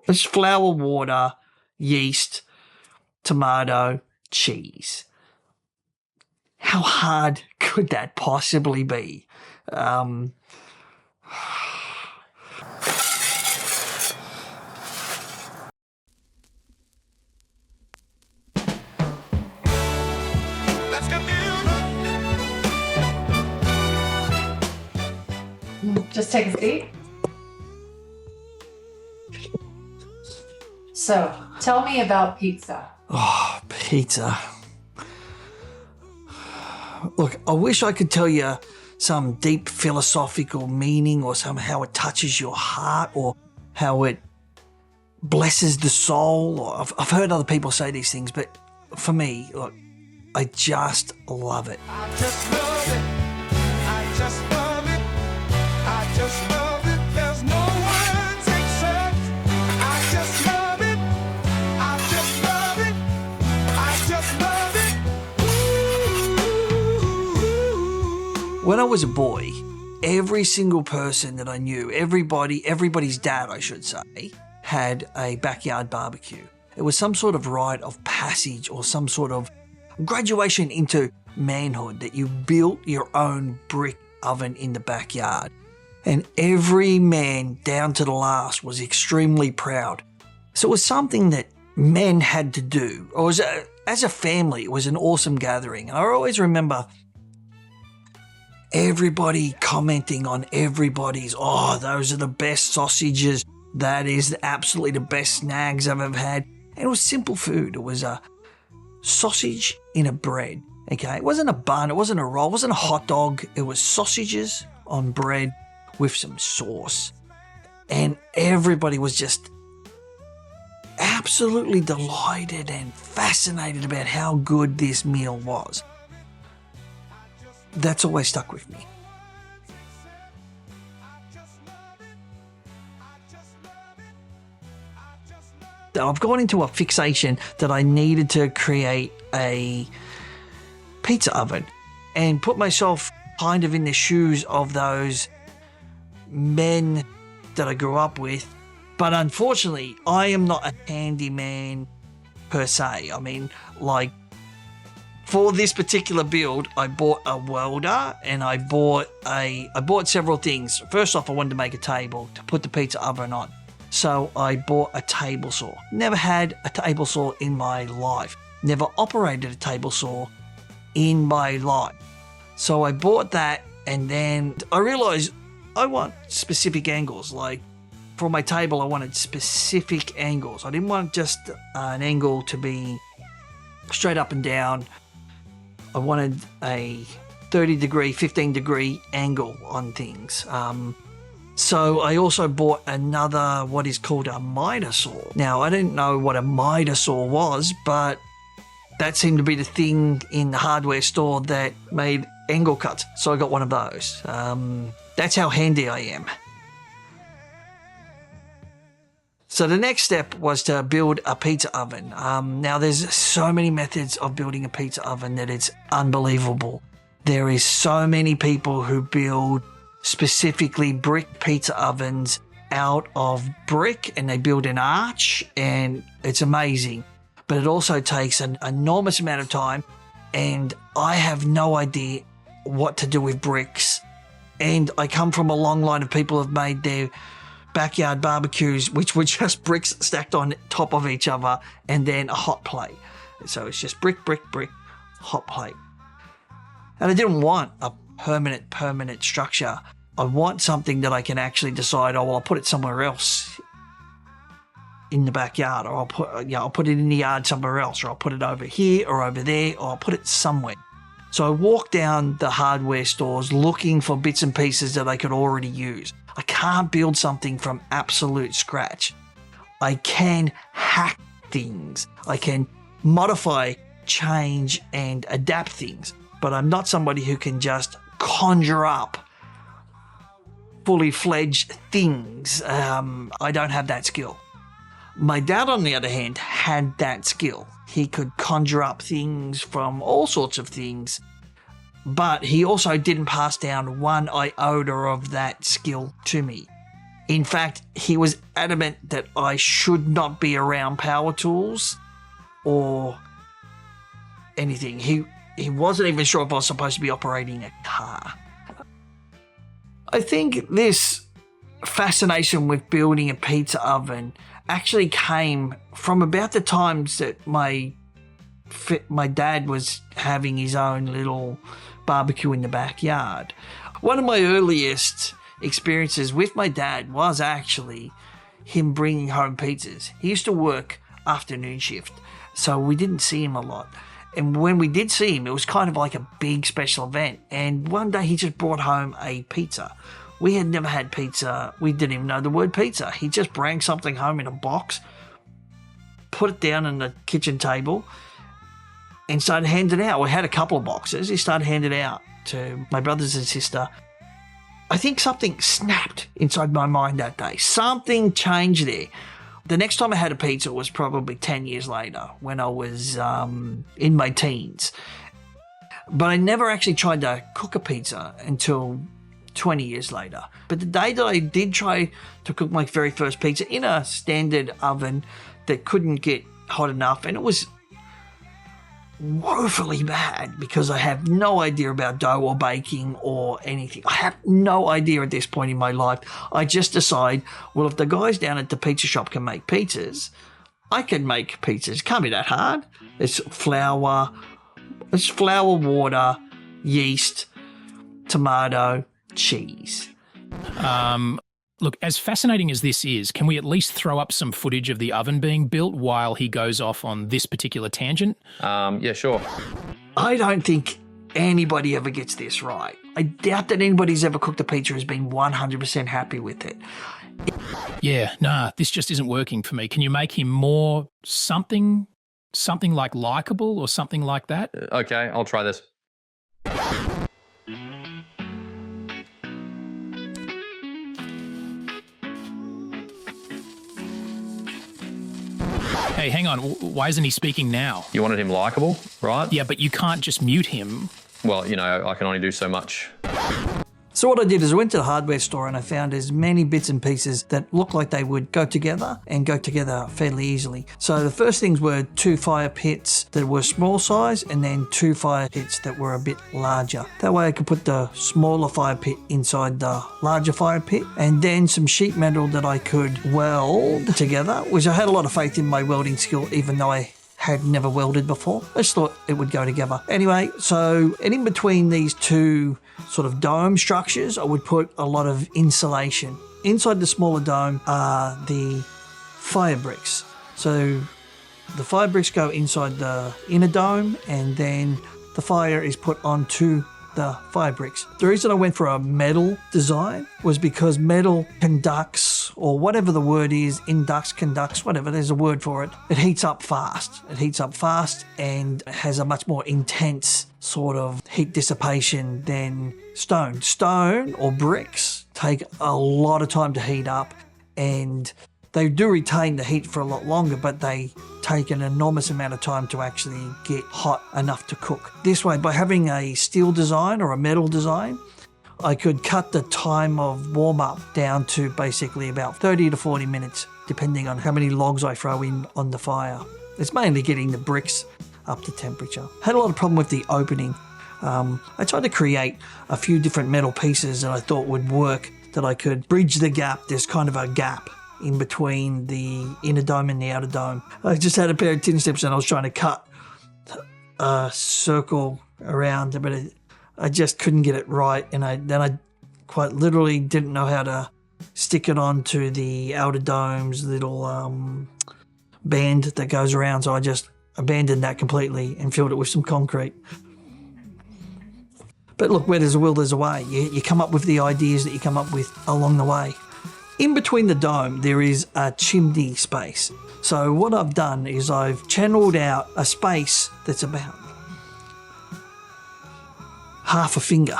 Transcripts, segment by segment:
It's flour, water, yeast, tomato, cheese. How hard could that possibly be? Just take a seat. So, tell me about pizza. Oh, pizza. Look, I wish I could tell you some deep philosophical meaning or somehow it touches your heart or how it blesses the soul. Or I've heard other people say these things, but for me, look, I just love it. I just love it. I just love it. I just love it. There's no words except I just love it. I just love it. I just love it. When I was a boy, every single person that I knew, everybody's dad, I should say, had a backyard barbecue. It was some sort of rite of passage or some sort of graduation into manhood that you built your own brick oven in the backyard. And every man down to the last was extremely proud. So it was something that men had to do. As a family, it was an awesome gathering. And I always remember everybody commenting on everybody's, oh, those are the best sausages. That is absolutely the best snags I've ever had. And it was simple food. It was a sausage in a bread, okay? It wasn't a bun, it wasn't a roll, it wasn't a hot dog. It was sausages on bread with some sauce. And everybody was just absolutely delighted and fascinated about how good this meal was. That's always stuck with me. I've gone into a fixation that I needed to create a pizza oven and put myself kind of in the shoes of those men that I grew up with. But unfortunately, I am not a handyman per se. I mean, like, for this particular build, I bought a welder and I bought several things. First off, I wanted to make a table to put the pizza oven on. So I bought a table saw. Never had a table saw in my life. Never operated a table saw in my life. So I bought that and then I realized I want specific angles. Like for my table, I wanted specific angles. I didn't want just an angle to be straight up and down. I wanted a 30 degree, 15 degree angle on things. So I also bought another, what is called a miter saw. Now, I didn't know what a miter saw was, but that seemed to be the thing in the hardware store that made angle cuts. So I got one of those. That's how handy I am. So the next step was to build a pizza oven. Now, there's so many methods of building a pizza oven that it's unbelievable. There is so many people who build specifically brick pizza ovens out of brick and they build an arch and it's amazing. But it also takes an enormous amount of time and I have no idea what to do with bricks. And I come from a long line of people who have made their backyard barbecues, which were just bricks stacked on top of each other and then a hot plate. So it's just brick, brick, brick, hot plate. And I didn't want a permanent structure. I want something that I can actually decide, oh, well, I'll put it somewhere else in the backyard, or I'll put it in the yard somewhere else, or I'll put it over here or over there, or I'll put it somewhere. So I walked down the hardware stores looking for bits and pieces that I could already use. I can't build something from absolute scratch. I can hack things. I can modify, change, and adapt things. But I'm not somebody who can just conjure up fully fledged things. I don't have that skill. My dad, on the other hand, had that skill. He could conjure up things from all sorts of things, but he also didn't pass down one iota of that skill to me. In fact, he was adamant that I should not be around power tools or anything. He wasn't even sure if I was supposed to be operating a car. I think this fascination with building a pizza oven actually came from about the times that my dad was having his own little barbecue in the backyard. One of my earliest experiences with my dad was actually him bringing home pizzas. He used to work afternoon shift, so we didn't see him a lot. And when we did see him, it was kind of like a big special event. And one day he just brought home a pizza. We had never had pizza. We didn't even know the word pizza. He just brought something home in a box, put it down on the kitchen table, and started handing it out. We had a couple of boxes. He started handing it out to my brothers and sister. I think something snapped inside my mind that day. Something changed there. The next time I had a pizza was probably 10 years later when I was in my teens. But I never actually tried to cook a pizza until 20 years later. But the day that I did try to cook my very first pizza in a standard oven that couldn't get hot enough, and it was woefully bad because I have no idea about dough or baking or anything. I have no idea at this point in my life. I just decide, well, if the guys down at the pizza shop can make pizzas, I can make pizzas. It can't be that hard. It's flour, water, yeast, tomato, cheese. Look, as fascinating as this is, can we at least throw up some footage of the oven being built while he goes off on this particular tangent? Yeah, sure. I don't think anybody ever gets this right. I doubt that anybody's ever cooked a pizza has been 100% happy with it. Yeah, nah, this just isn't working for me. Can you make him more something like likable or something like that? Okay, I'll try this. Hey, hang on. Why isn't he speaking now? You wanted him likable, right? Yeah, but you can't just mute him. Well, you know, I can only do so much. So what I did is I went to the hardware store and I found as many bits and pieces that looked like they would go together and go together fairly easily. So the first things were 2 fire pits that were small size and then 2 fire pits that were a bit larger. That way I could put the smaller fire pit inside the larger fire pit, and then some sheet metal that I could weld together, which I had a lot of faith in my welding skill, even though I had never welded before. I just thought it would go together. Anyway, so and in between these two sort of dome structures, I would put a lot of insulation. Inside the smaller dome are the fire bricks. So the fire bricks go inside the inner dome, and then the fire is put onto the fire bricks. The reason I went for a metal design was because metal conducts, or whatever the word is, conducts, whatever, there's a word for it. It heats up fast. It heats up fast and has a much more intense sort of heat dissipation than stone. Stone or bricks take a lot of time to heat up, and they do retain the heat for a lot longer, but they take an enormous amount of time to actually get hot enough to cook. This way, by having a steel design or a metal design, I could cut the time of warm-up down to basically about 30 to 40 minutes, depending on how many logs I throw in on the fire. It's mainly getting the bricks up to temperature. Had a lot of problem with the opening. I tried to create a few different metal pieces that I thought would work, that I could bridge the gap. There's kind of a gap in between the inner dome and the outer dome. I just had a pair of tin snips and I was trying to cut a circle around it, but I just couldn't get it right. And I quite literally didn't know how to stick it onto the outer dome's little band that goes around. So I just abandoned that completely and filled it with some concrete. But look, where there's a will, there's a way. You come up with the ideas that you come up with along the way. In between the dome, there is a chimney space. So what I've done is I've channeled out a space that's about half a finger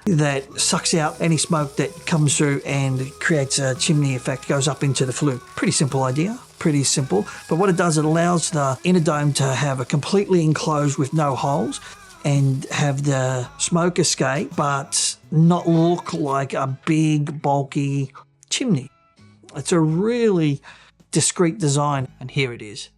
that sucks out any smoke that comes through and creates a chimney effect, goes up into the flue. Pretty simple idea, pretty simple. But what it does, it allows the inner dome to have a completely enclosed with no holes and have the smoke escape, but not look like a big, bulky chimney. It's a really discreet design, and here it is.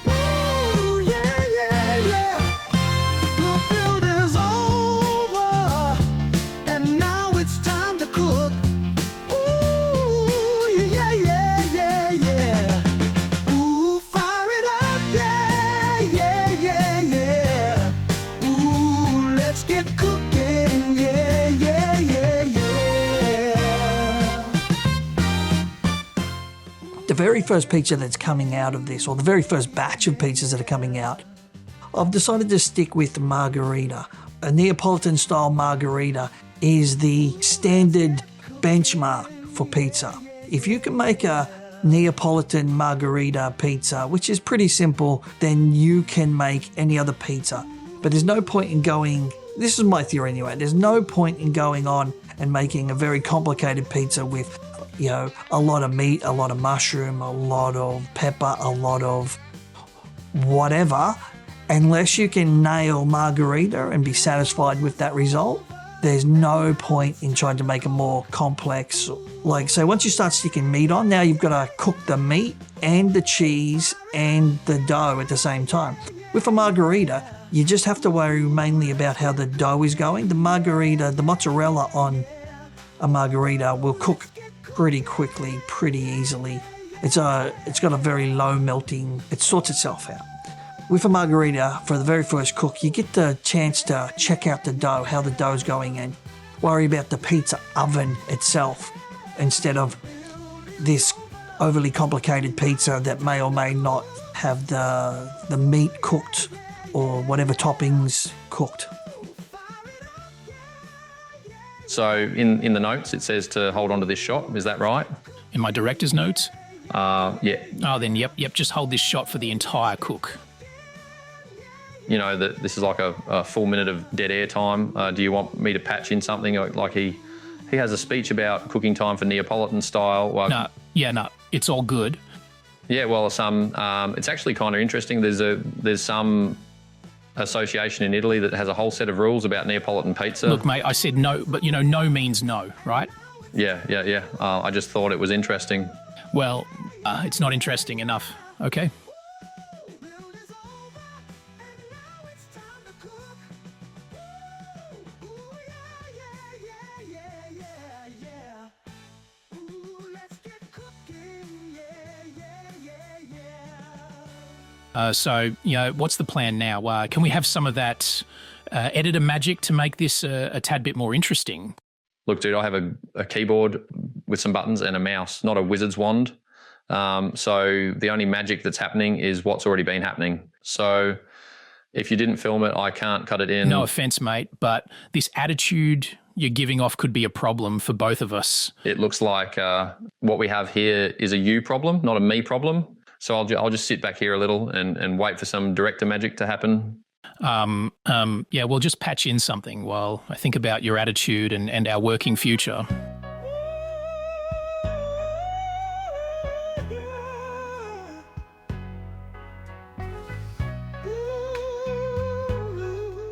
Ooh, yeah, yeah, yeah. The build is over, and now it's time to cook. Ooh, yeah, yeah, yeah, yeah. Ooh, fire it up, yeah, yeah, yeah, yeah. Ooh, let's get cooking, yeah, yeah, yeah, yeah. The very first pizza that's coming out of this, or the very first batch of pizzas that are coming out, I've decided to stick with Margherita. A Neapolitan style Margherita is the standard benchmark for pizza. If you can make a Neapolitan Margherita pizza, which is pretty simple, then you can make any other pizza. But there's no point in going, this is my theory anyway, there's no point in going on and making a very complicated pizza with, you know, a lot of meat, a lot of mushroom, a lot of pepper, a lot of whatever, unless you can nail Margherita and be satisfied with that result. There's no point in trying to make a more complex, like, so once you start sticking meat on, now you've got to cook the meat and the cheese and the dough at the same time. With a Margherita, you just have to worry mainly about how the dough is going. The Margherita, the mozzarella on a Margherita will cook pretty quickly, pretty easily. It's got a very low melting, it sorts itself out. With a Margherita, for the very first cook, you get the chance to check out the dough, how the dough's going, and worry about the pizza oven itself instead of this overly complicated pizza that may or may not have the meat cooked or whatever toppings cooked. So in the notes, it says to hold on to this shot. Is that right? In my director's notes? Yeah. Oh, then yep, just hold this shot for the entire cook. You know, that this is like a full minute of dead air time. Do you want me to patch in something like he has a speech about cooking time for Neapolitan style? Well, No, it's all good. yeah, well, it's actually kind of interesting. There's some association in Italy that has a whole set of rules about Neapolitan pizza. Look, mate, I said no, but you know, no means no, right? Yeah. I just thought it was interesting. Well, it's not interesting enough, okay? So, you know, what's the plan now? Can we have some of that editor magic to make this a tad bit more interesting? Look, dude, I have a keyboard with some buttons and a mouse, not a wizard's wand. So the only magic that's happening is what's already been happening. So if you didn't film it, I can't cut it in. No offense, mate, but this attitude you're giving off could be a problem for both of us. It looks like what we have here is a you problem, not a me problem. So I'll just sit back here a little and wait for some director magic to happen. Yeah, we'll just patch in something while I think about your attitude and our working future.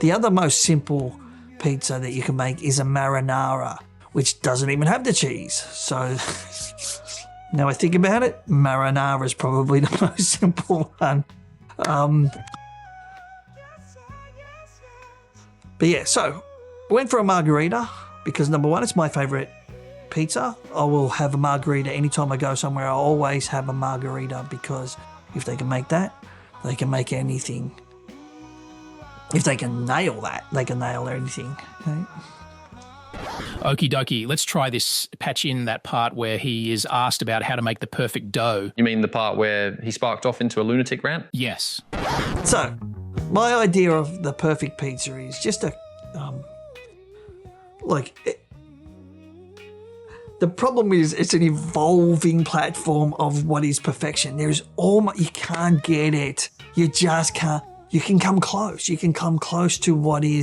The other most simple pizza that you can make is a marinara, which doesn't even have the cheese. So now I think about it, marinara is probably the most simple one. But yeah, so I went for a Margherita because number one, it's my favourite pizza. I will have a Margherita anytime I go somewhere. I always have a Margherita because if they can make that, they can make anything. If they can nail that, they can nail anything. Okay? Okie dokie, let's try this. Patch in that part where he is asked about how to make the perfect dough. You mean the part where he sparked off into a lunatic rant? Yes. So, my idea of the perfect pizza is just a, the problem is it's an evolving platform of what is perfection. There's you can't get it. You just can't. You can come close. You can come close to what you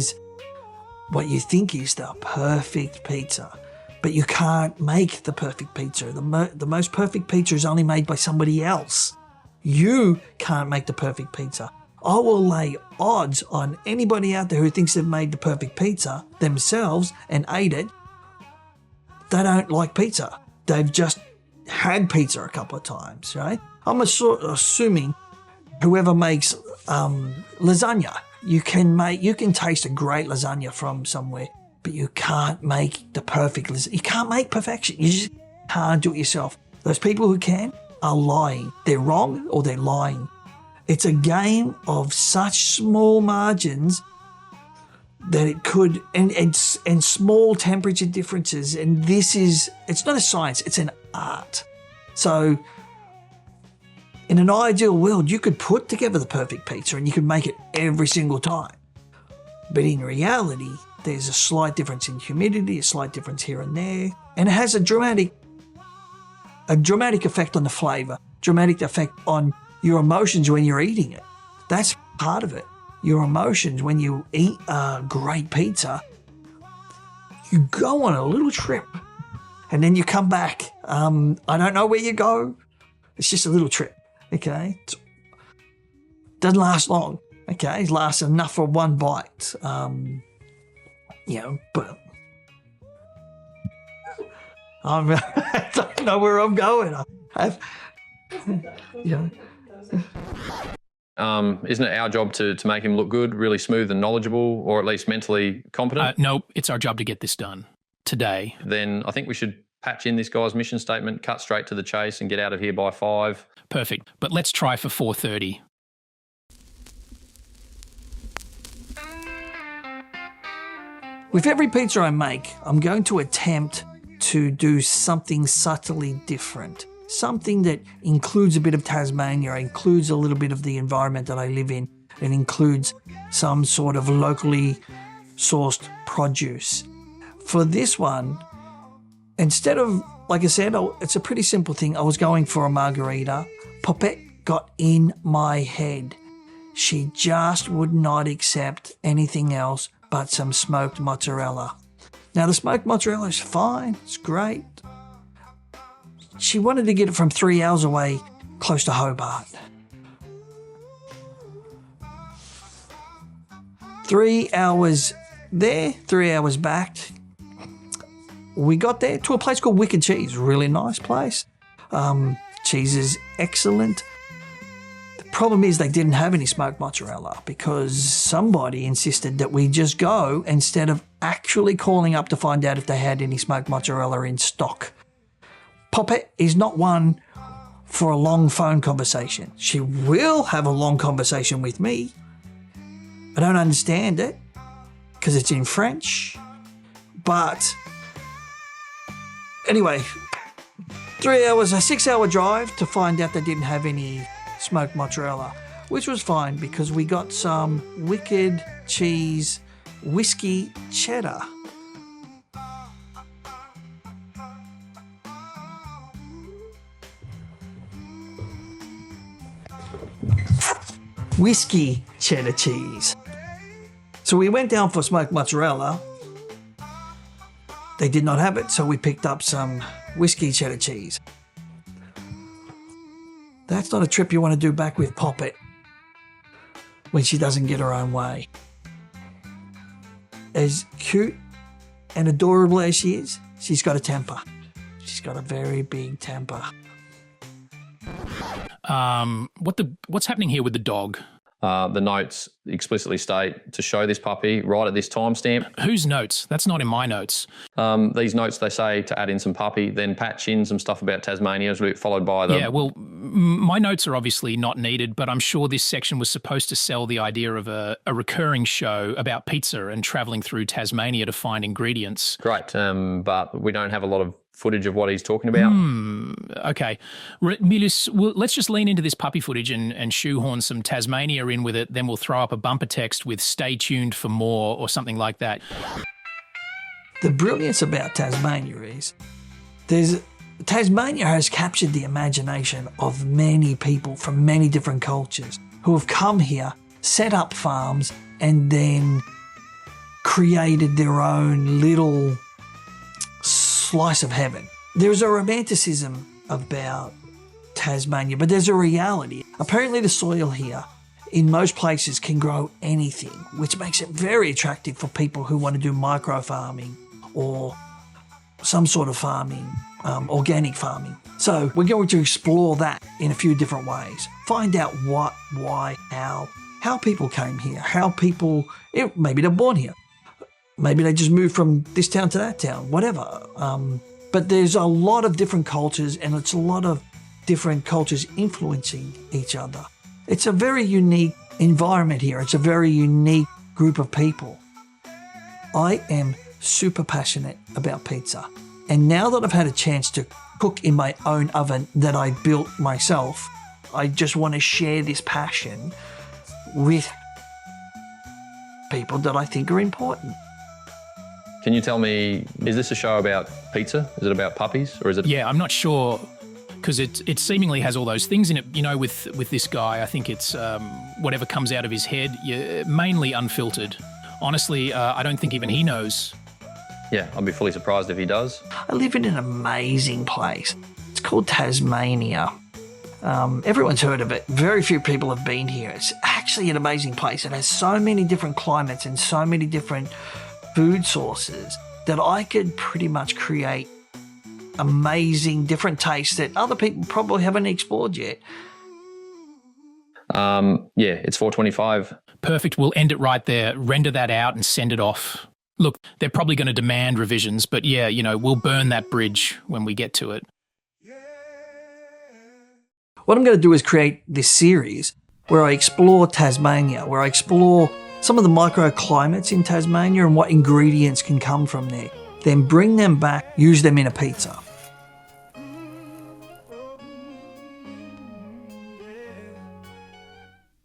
think is the perfect pizza. but you can't make the perfect pizza. The most perfect pizza is only made by somebody else. You can't make the perfect pizza. I will lay odds on anybody out there who thinks they've made the perfect pizza themselves and ate it. They don't like pizza. They've just had pizza a couple of times, right? I'm assuming whoever makes lasagna, you can taste a great lasagna from somewhere, but you can't make the perfect lasagna. You can't make perfection. You just can't do it yourself. Those people who can are lying. They're wrong or they're lying. It's a game of such small margins that it could, and small temperature differences. And it's not a science, it's an art. So in an ideal world, you could put together the perfect pizza and you could make it every single time. But in reality, there's a slight difference in humidity, a slight difference here and there. And it has a dramatic effect on the flavour, dramatic effect on your emotions when you're eating it. That's part of it. Your emotions when you eat a great pizza, you go on a little trip and then you come back. I don't know where you go. It's just a little trip, okay? Doesn't last long, okay? It lasts enough for one bite, but I don't know where I'm going. Isn't it our job to make him look good, really smooth and knowledgeable, or at least mentally competent? No, it's our job to get this done today. Then I think we should patch in this guy's mission statement, cut straight to the chase and get out of here by 5. Perfect. But let's try for 4:30. With every pizza I make, I'm going to attempt to do something subtly different. Something that includes a bit of Tasmania, includes a little bit of the environment that I live in, and includes some sort of locally sourced produce. For this one, instead of, like I said, it's a pretty simple thing. I was going for a margherita. Poppet got in my head. She just would not accept anything else but some smoked mozzarella. Now, the smoked mozzarella is fine. It's great. She wanted to get it from 3 hours away, close to Hobart. 3 hours there, 3 hours back. We got there to a place called Wicked Cheese. Really nice place. Cheese is excellent. The problem is they didn't have any smoked mozzarella because somebody insisted that we just go instead of actually calling up to find out if they had any smoked mozzarella in stock. Poppet is not one for a long phone conversation. She will have a long conversation with me. I don't understand it because it's in French. But anyway, 3 hours, a 6-hour drive to find out they didn't have any smoked mozzarella, which was fine because we got some Wicked Cheese whiskey cheddar. Whiskey cheddar cheese. So we went down for smoked mozzarella. They did not have it, so we picked up some whiskey cheddar cheese. That's not a trip you want to do back with Poppet when she doesn't get her own way. As cute and adorable as she is, she's got a temper. She's got a very big temper. What's happening here with the dog? The notes explicitly state to show this puppy right at this timestamp. Whose notes? That's not in my notes. These notes, they say to add in some puppy, then patch in some stuff about Tasmania, followed by the... Yeah, well, my notes are obviously not needed, but I'm sure this section was supposed to sell the idea of a recurring show about pizza and travelling through Tasmania to find ingredients. Great, but we don't have a lot of footage of what he's talking about. Okay. Milius, let's just lean into this puppy footage and shoehorn some Tasmania in with it. Then we'll throw up a bumper text with "Stay tuned for more" or something like that. The brilliance about Tasmania is Tasmania has captured the imagination of many people from many different cultures who have come here, set up farms, and then created their own little slice of heaven. There's a romanticism about Tasmania, but there's a reality. Apparently the soil here in most places can grow anything, which makes it very attractive for people who want to do micro farming or some sort of farming, organic farming. So we're going to explore that in a few different ways. Find out what, why, how people came here, maybe they're born here. Maybe they just moved from this town to that town, whatever. But there's a lot of different cultures, and it's a lot of different cultures influencing each other. It's a very unique environment here. It's a very unique group of people. I am super passionate about pizza. And now that I've had a chance to cook in my own oven that I built myself, I just want to share this passion with people that I think are important. Can you tell me, is this a show about pizza? Is it about puppies, or is it? Yeah, I'm not sure, because it seemingly has all those things in it. You know, with this guy, I think it's whatever comes out of his head, mainly unfiltered. Honestly, I don't think even he knows. Yeah, I'd be fully surprised if he does. I live in an amazing place. It's called Tasmania. Everyone's heard of it. Very few people have been here. It's actually an amazing place. It has so many different climates and so many different food sources that I could pretty much create amazing different tastes that other people probably haven't explored yet. Yeah, it's 4:25. Perfect. We'll end it right there. Render that out and send it off. Look, they're probably going to demand revisions, but yeah, we'll burn that bridge when we get to it. What I'm going to do is create this series where I explore Tasmania, where I explore some of the microclimates in Tasmania and what ingredients can come from there. Then bring them back, use them in a pizza.